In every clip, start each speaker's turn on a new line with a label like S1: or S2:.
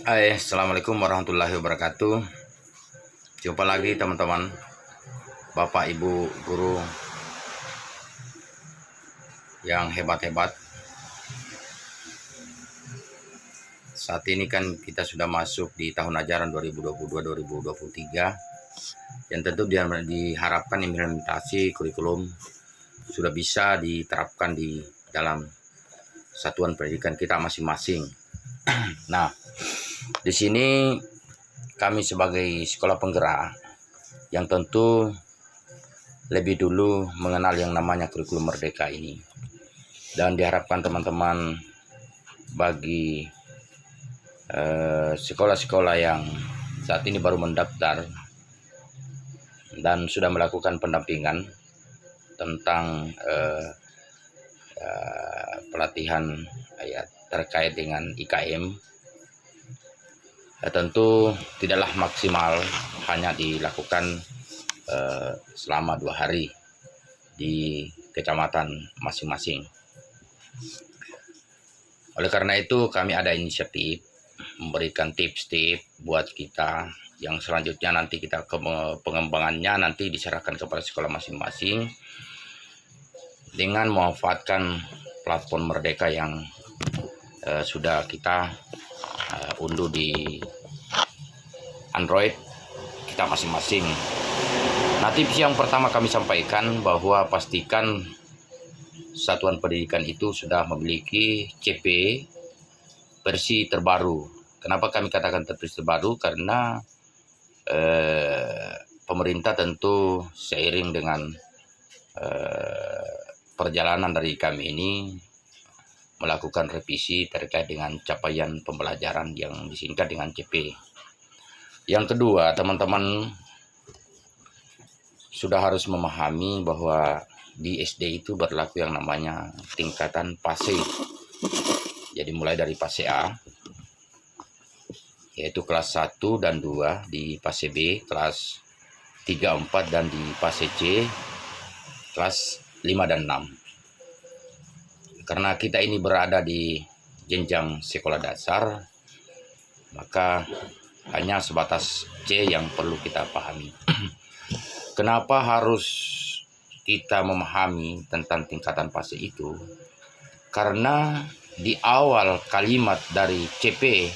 S1: Hai, Assalamualaikum warahmatullahi wabarakatuh. Jumpa lagi teman-teman, Bapak Ibu guru yang hebat-hebat. Saat ini kan kita sudah masuk di tahun ajaran 2022-2023 yang tentu diharapkan implementasi kurikulum sudah bisa diterapkan di dalam satuan pendidikan kita masing-masing. Nah, di sini kami sebagai sekolah penggerak yang tentu lebih dulu mengenal yang namanya kurikulum merdeka ini, dan diharapkan teman-teman bagi sekolah-sekolah yang saat ini baru mendaftar dan sudah melakukan pendampingan tentang pelatihan terkait dengan IKM, tentu tidaklah maksimal hanya dilakukan selama 2 hari di kecamatan masing-masing. Oleh karena itu kami ada inisiatif memberikan tips-tips buat kita yang selanjutnya nanti kita pengembangannya nanti diserahkan kepada sekolah masing-masing dengan memanfaatkan platform Merdeka yang sudah kita unduh di Android kita masing-masing. Nah, tips yang pertama kami sampaikan bahwa pastikan satuan pendidikan itu sudah memiliki CP versi terbaru. Kenapa kami katakan versi terbaru? Karena pemerintah tentu seiring dengan perjalanan dari kami ini melakukan revisi terkait dengan capaian pembelajaran yang disingkat dengan CP. Yang kedua, teman-teman sudah harus memahami bahwa di SD itu berlaku yang namanya tingkatan PASE. Jadi mulai dari PASE A, yaitu kelas 1 dan 2, di PASE B, kelas 3, 4, dan di PASE C, kelas 5 dan 6. Karena kita ini berada di jenjang sekolah dasar, maka hanya sebatas C yang perlu kita pahami. Kenapa harus kita memahami tentang tingkatan PASE itu? Karena di awal kalimat dari CP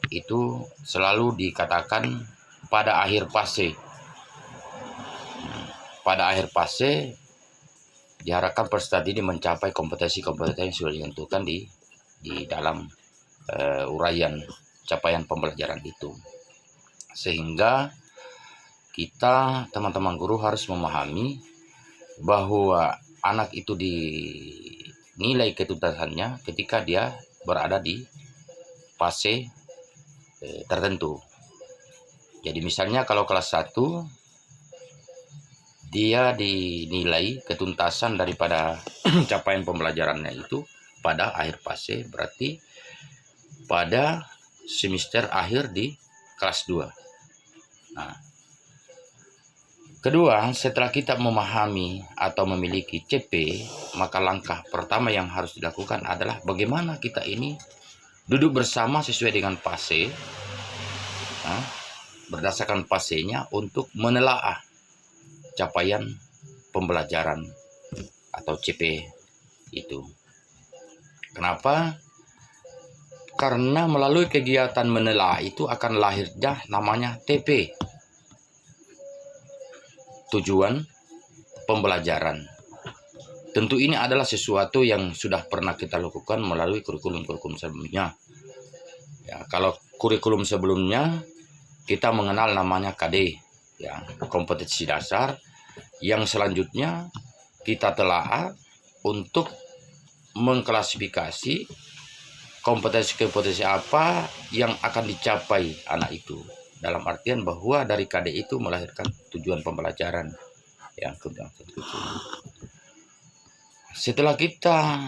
S1: itu selalu dikatakan pada akhir PASE. Pada akhir PASE diharapkan peserta didik mencapai kompetensi-kompetensi yang sudah ditentukan di dalam uraian capaian pembelajaran itu. Sehingga kita teman-teman guru harus memahami bahwa anak itu dinilai ketuntasannya ketika dia berada di fase tertentu. Jadi misalnya kalau kelas 1 dia dinilai ketuntasan daripada capaian pembelajarannya itu pada akhir fase, berarti pada semester akhir di kelas 2. Nah, kedua, setelah kita memahami atau memiliki CP, maka langkah pertama yang harus dilakukan adalah bagaimana kita ini duduk bersama sesuai dengan fase, berdasarkan fasenya untuk menelaah capaian pembelajaran atau CP itu. Kenapa? Karena melalui kegiatan menelaah itu akan lahirnya namanya TP, tujuan pembelajaran. Tentu ini adalah sesuatu yang sudah pernah kita lakukan melalui kurikulum-kurikulum sebelumnya. Ya, kalau kurikulum sebelumnya kita mengenal namanya KD, ya, kompetensi dasar, yang selanjutnya kita telaah untuk mengklasifikasi kompetensi-kompetensi apa yang akan dicapai anak itu. Dalam artian bahwa dari KD itu melahirkan tujuan pembelajaran yang kedua. Setelah kita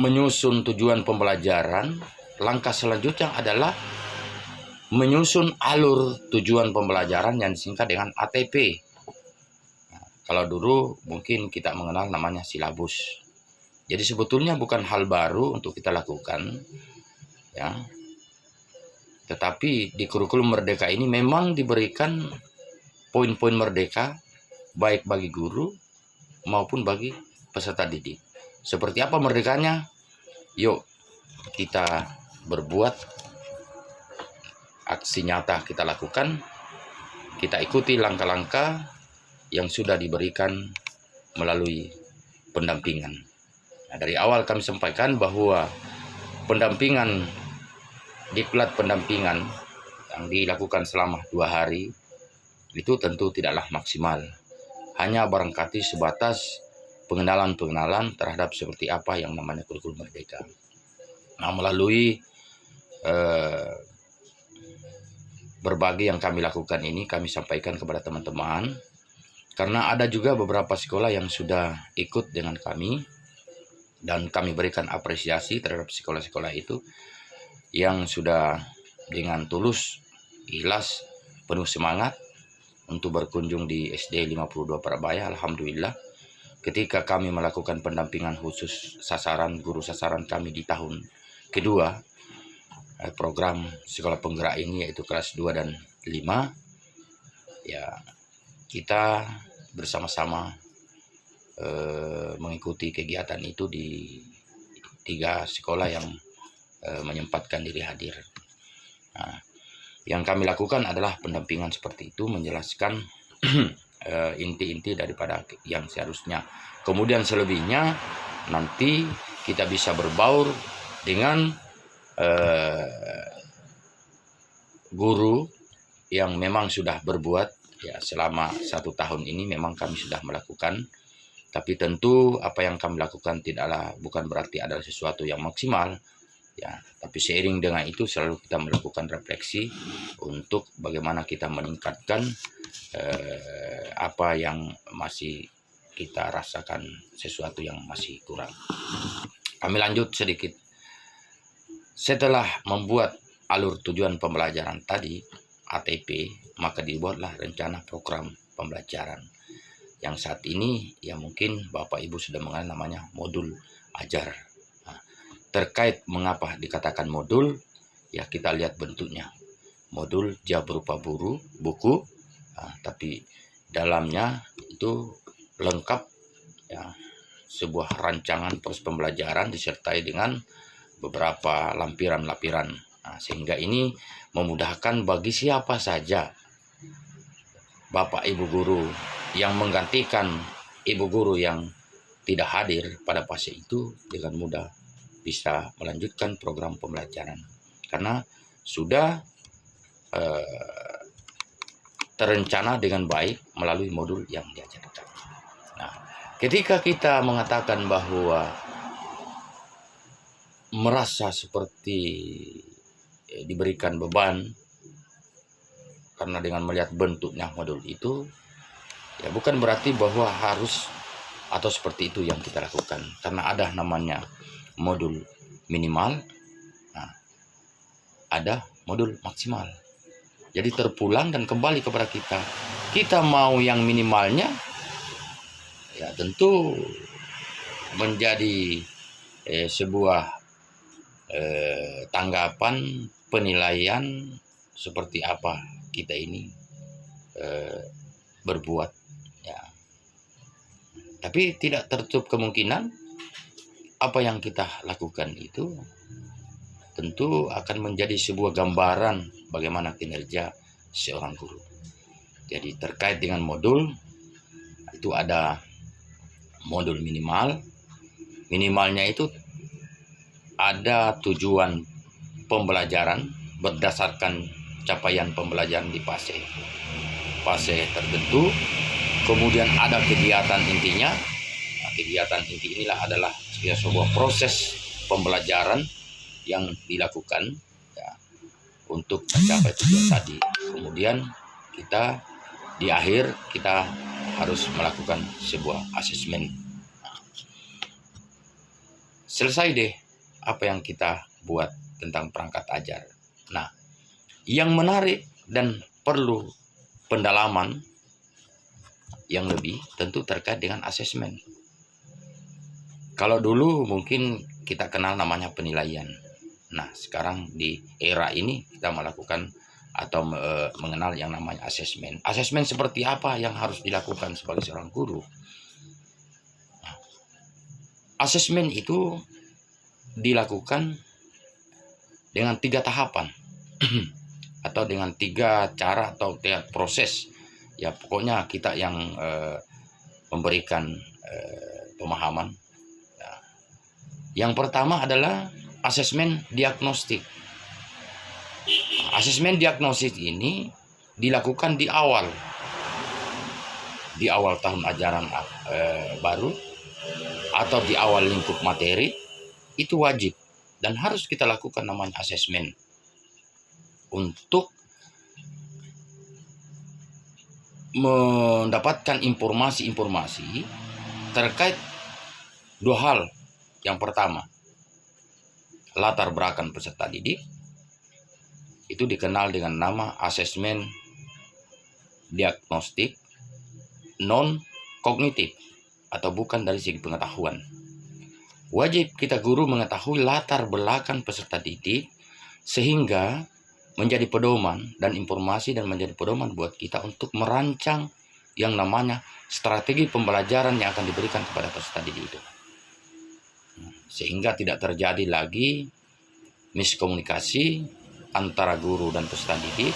S1: menyusun tujuan pembelajaran, langkah selanjutnya adalah menyusun alur tujuan pembelajaran yang disingkat dengan ATP. Kalau dulu mungkin kita mengenal namanya silabus. Jadi sebetulnya bukan hal baru untuk kita lakukan, ya. Tetapi di kurikulum merdeka ini memang diberikan poin-poin merdeka baik bagi guru maupun bagi peserta didik. Seperti apa merdekanya? Yuk kita berbuat, aksi nyata kita lakukan, kita ikuti langkah-langkah yang sudah diberikan melalui pendampingan. Nah, dari awal kami sampaikan bahwa pendampingan, diklat pendampingan yang dilakukan selama 2 hari itu tentu tidaklah maksimal. Hanya barangkali sebatas pengenalan-pengenalan terhadap seperti apa yang namanya kurikulum merdeka. Nah, melalui berbagai yang kami lakukan ini, kami sampaikan kepada teman-teman, karena ada juga beberapa sekolah yang sudah ikut dengan kami, dan kami berikan apresiasi terhadap sekolah-sekolah itu yang sudah dengan tulus, ikhlas, penuh semangat untuk berkunjung di SD 52 Parabaya. Alhamdulillah, ketika kami melakukan pendampingan khusus sasaran guru sasaran kami di tahun kedua program sekolah penggerak ini, yaitu kelas 2 dan 5, ya kita bersama-sama mengikuti kegiatan itu di 3 sekolah yang menyempatkan diri hadir. Nah, yang kami lakukan adalah pendampingan seperti itu, menjelaskan inti-inti daripada yang seharusnya. Kemudian selebihnya nanti kita bisa berbaur dengan guru yang memang sudah berbuat, ya selama 1 tahun ini memang kami sudah melakukan. Tapi tentu apa yang kami lakukan bukan berarti adalah sesuatu yang maksimal, ya. Tapi seiring dengan itu selalu kita melakukan refleksi untuk bagaimana kita meningkatkan apa yang masih kita rasakan, sesuatu yang masih kurang. Kami lanjut sedikit. Setelah membuat alur tujuan pembelajaran tadi, ATP, maka dibuatlah rencana program pembelajaran. Yang saat ini ya mungkin Bapak Ibu sudah mengenal, namanya modul ajar. Nah, terkait mengapa dikatakan modul, ya kita lihat bentuknya. Modul berupa buku, tapi dalamnya itu lengkap, ya, sebuah rancangan proses pembelajaran disertai dengan beberapa lampiran-lampiran. Nah, sehingga ini memudahkan bagi siapa saja Bapak Ibu guru yang menggantikan ibu guru yang tidak hadir pada fase itu, dengan mudah bisa melanjutkan program pembelajaran karena sudah terencana dengan baik melalui modul yang diajarkan. Nah, ketika kita mengatakan bahwa merasa seperti diberikan beban karena dengan melihat bentuknya modul itu, ya bukan berarti bahwa harus atau seperti itu yang kita lakukan, karena ada namanya modul minimal, nah, ada modul maksimal. Jadi terpulang dan kembali kepada kita. Kita mau yang minimalnya, ya tentu menjadi sebuah tanggapan penilaian seperti apa kita ini berbuat, ya. Tapi tidak tertutup kemungkinan apa yang kita lakukan itu tentu akan menjadi sebuah gambaran bagaimana kinerja seorang guru. Jadi terkait dengan modul itu ada modul minimal. Minimalnya itu ada tujuan pembelajaran berdasarkan capaian pembelajaran di fase tertentu. Kemudian ada kegiatan intinya. Nah, kegiatan inti inilah adalah sebuah proses pembelajaran yang dilakukan, ya, untuk mencapai tujuan tadi. Kemudian kita di akhir kita harus melakukan sebuah asesmen. Nah, selesai deh apa yang kita buat tentang perangkat ajar. Nah, yang menarik dan perlu pendalaman yang lebih tentu terkait dengan asesmen. Kalau dulu mungkin kita kenal namanya penilaian. Nah, sekarang di era ini kita melakukan atau mengenal yang namanya asesmen. Asesmen seperti apa yang harus dilakukan sebagai seorang guru? Asesmen itu dilakukan dengan 3 tahapan atau dengan 3 cara atau 3 proses. Ya, pokoknya kita yang memberikan pemahaman. Nah, yang pertama adalah asesmen diagnostik. Asesmen diagnostik ini dilakukan di awal tahun ajaran baru atau di awal lingkup materi. Itu wajib dan harus kita lakukan namanya asesmen untuk mendapatkan informasi-informasi terkait 2 hal. Yang pertama, latar belakang peserta didik, itu dikenal dengan nama asesmen diagnostik non kognitif atau bukan dari segi pengetahuan. Wajib kita guru mengetahui latar belakang peserta didik sehingga menjadi pedoman dan informasi dan menjadi pedoman buat kita untuk merancang yang namanya strategi pembelajaran yang akan diberikan kepada peserta didik itu. Sehingga tidak terjadi lagi miskomunikasi antara guru dan peserta didik,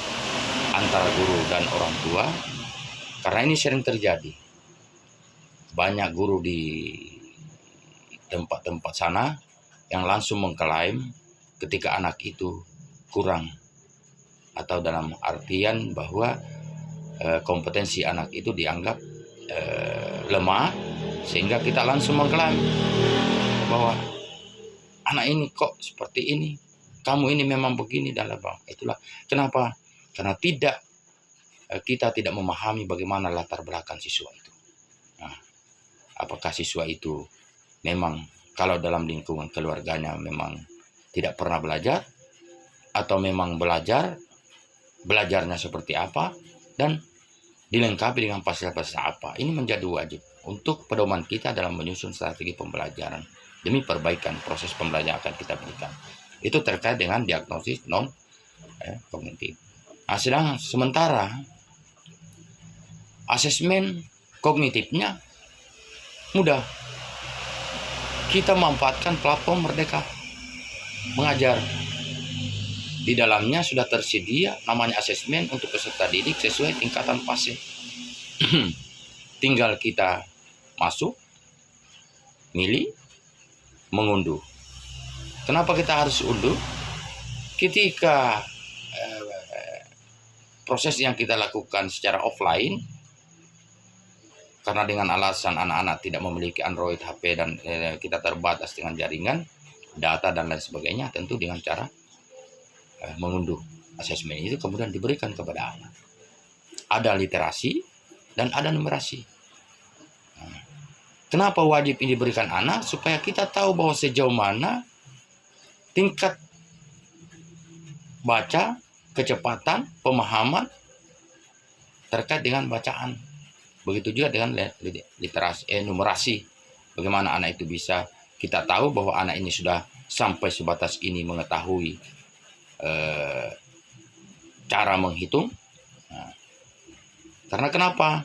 S1: antara guru dan orang tua, karena ini sering terjadi. Banyak guru di tempat-tempat sana yang langsung mengklaim ketika anak itu kurang, atau dalam artian bahwa kompetensi anak itu dianggap lemah, sehingga kita langsung mengklaim bahwa anak ini kok seperti ini, kamu ini memang begini dan bang. Itulah kenapa, karena kita tidak memahami bagaimana latar belakang siswa itu. Nah, apakah siswa itu memang kalau dalam lingkungan keluarganya memang tidak pernah belajar, atau memang belajarnya seperti apa, dan dilengkapi dengan fasilitas apa. Ini menjadi wajib untuk pedoman kita dalam menyusun strategi pembelajaran demi perbaikan proses pembelajaran akan kita berikan. Itu terkait dengan diagnosis non kognitif. Nah, sementara asesmen kognitifnya mudah. Kita memanfaatkan platform Merdeka Mengajar. Di dalamnya sudah tersedia namanya asesmen untuk peserta didik sesuai tingkatan fase. Tinggal kita masuk, milih, mengunduh. Kenapa kita harus unduh? Ketika proses yang kita lakukan secara offline, karena dengan alasan anak-anak tidak memiliki Android, HP, dan kita terbatas dengan jaringan, data, dan lain sebagainya, tentu dengan cara mengunduh asesmen itu kemudian diberikan kepada anak. Ada literasi dan ada numerasi. Kenapa wajib ini diberikan anak? Supaya kita tahu bahwa sejauh mana tingkat baca, kecepatan, pemahaman terkait dengan bacaan. Begitu juga dengan literasi, numerasi. Bagaimana anak itu bisa kita tahu bahwa anak ini sudah sampai sebatas ini mengetahui cara menghitung. Nah, karena kenapa?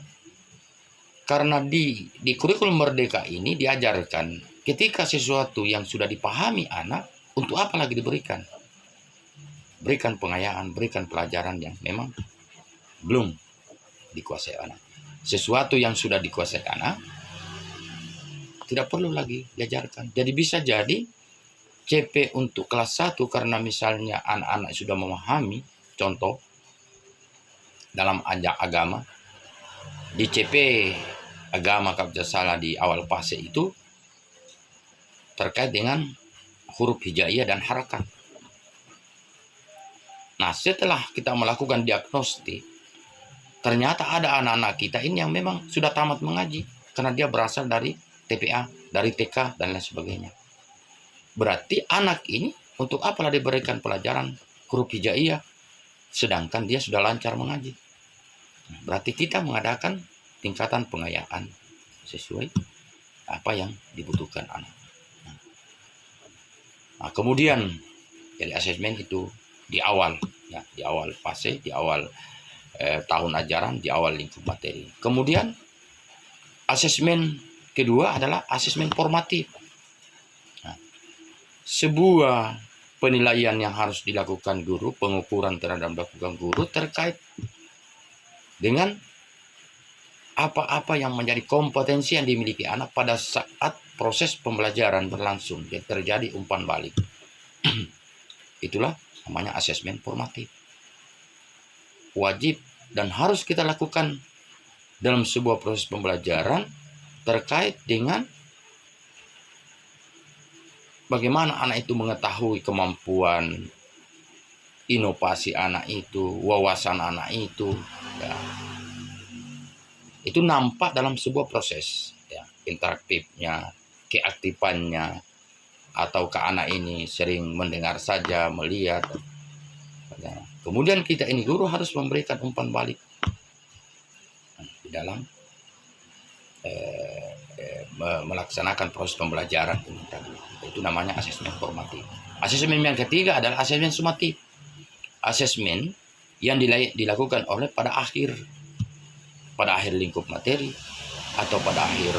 S1: Karena di kurikulum Merdeka ini diajarkan ketika sesuatu yang sudah dipahami anak, untuk apa lagi diberikan? Berikan pengayaan, berikan pelajaran yang memang belum dikuasai anak. Sesuatu yang sudah dikuasai anak tidak perlu lagi diajarkan. Jadi bisa jadi CP untuk kelas 1 karena misalnya anak-anak sudah memahami, contoh dalam ajak agama, di CP agama kalau tidak salah di awal fase itu terkait dengan huruf hijaiyah dan harakat. Nah, setelah kita melakukan diagnostik, ternyata ada anak-anak kita ini yang memang sudah tamat mengaji karena dia berasal dari TPA, dari TK, dan lain sebagainya. Berarti anak ini untuk apalah diberikan pelajaran huruf hijaiyah sedangkan dia sudah lancar mengaji. Berarti kita mengadakan tingkatan pengayaan sesuai apa yang dibutuhkan anak. Nah, kemudian Jadi asesmen itu di awal, ya, di awal fase, di awal tahun ajaran, di awal lingkup materi. Kemudian asesmen kedua adalah asesmen formatif. Nah, sebuah penilaian yang harus dilakukan guru, pengukuran terhadap dilakukan guru terkait dengan apa-apa yang menjadi kompetensi yang dimiliki anak pada saat proses pembelajaran berlangsung. Jadi terjadi umpan balik. Itulah namanya asesmen formatif. Wajib dan harus kita lakukan dalam sebuah proses pembelajaran terkait dengan bagaimana anak itu mengetahui kemampuan, inovasi anak itu, wawasan anak itu, ya. Itu nampak dalam sebuah proses, ya, interaktifnya, keaktifannya, ataukah anak ini sering mendengar saja, melihat. Ya. Kemudian kita ini guru harus memberikan umpan balik di dalam melaksanakan proses pembelajaran ini tadi. Itu namanya asesmen formatif. Asesmen yang ketiga adalah asesmen sumatif. Asesmen yang dilakukan oleh pada akhir lingkup materi atau pada akhir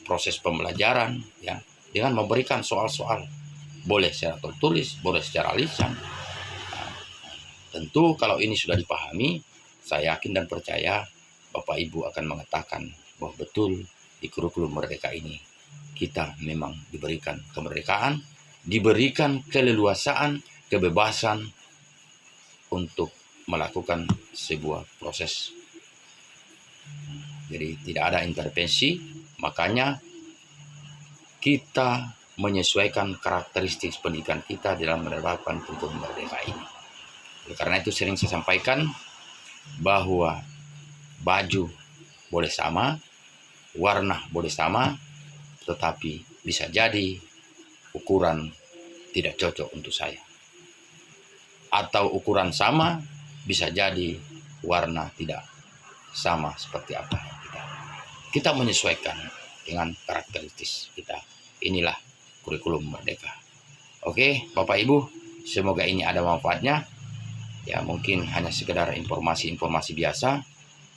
S1: proses pembelajaran, ya, dengan memberikan soal-soal, boleh secara tertulis, boleh secara lisan. Nah, tentu kalau ini sudah dipahami, saya yakin dan percaya Bapak Ibu akan mengatakan bahwa betul di kurikulum Merdeka ini kita memang diberikan kemerdekaan, diberikan keleluasaan, kebebasan untuk melakukan sebuah proses. Jadi tidak ada intervensi, makanya kita menyesuaikan karakteristik pendidikan kita dalam menerapkan kurikulum Merdeka ini. Karena itu sering saya sampaikan bahwa baju boleh sama, warna boleh sama, tetapi bisa jadi ukuran tidak cocok untuk saya. Atau ukuran sama, bisa jadi warna tidak sama seperti apa kita menyesuaikan dengan karakteristik kita. Inilah kurikulum Merdeka. Oke, Bapak Ibu, semoga ini ada manfaatnya. Ya, mungkin hanya sekedar informasi-informasi biasa,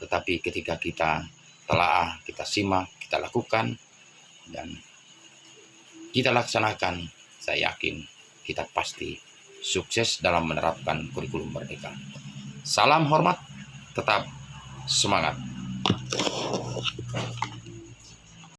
S1: tetapi ketika kita telaah, kita simak, kita lakukan, dan kita laksanakan, saya yakin kita pasti sukses dalam menerapkan kurikulum Merdeka. Salam hormat, tetap semangat.